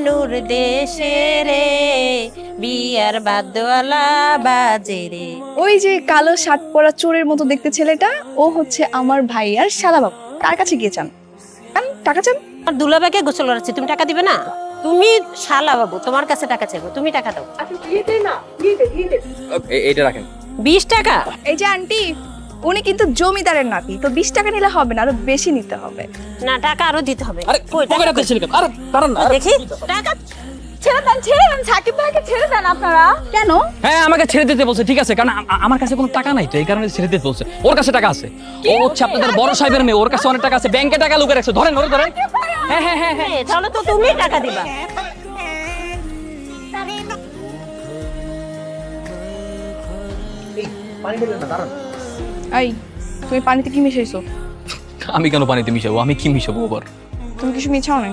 নূর দেশে রে বিয়ার বাদওয়ালা বাজে রে। ওই যে কালো শার্ট পরা চোরের মতো দেখতে ছেলেটা, ও হচ্ছে আমার ভাই আর শালাবাবু। কার কাছে গিয়ে চান? টাকা চান? আর দুলাভাইকে গোসল করাচ্ছি, তুমি টাকা দিবে না? তুমি শালা বাবু, তোমার কাছে টাকা চাইবো, তুমি টাকা দাও। এইটা রাখেন। 20 টাকা? এই যে আন্টি, উনি কিন্তু জমিদারের নাতি, তো 20 টাকা নিলে হবে না, আরো বেশি নিতে হবে। না, টাকা আরো দিতে হবে। আরে পকেটে রাখতে ছিল কেন? আরে দাঁড়ান না। দেখি টাকা। ছেড়ে দেন, সাকিব ভাইকে ছেড়ে দেন আপনারা। কেন? হ্যাঁ আমাকে ছেড়ে দিতে বলছে, ঠিক আছে, কারণ আমার কাছে কোনো টাকা নাই, তো এই কারণে ছেড়ে দিতে বলছে। ওর কাছে টাকা আছে, ও হচ্ছে আপনাদের বড় সাহেবের মেয়ে, ওর কাছে অনেক টাকা আছে, ব্যাংকে টাকা লুকিয়ে রাখছে। ধরেন ওরে ধরেন। হ্যাঁ হ্যাঁ হ্যাঁ হ্যাঁ, তাহলে তো তুমি টাকা দিবা। এই, তুমি পানিতে কি মিশাইছো? আমি কেন পানিতে মিশাবো? আমি কি মিশাবো আবার? তুমি কিছু মিশাও না।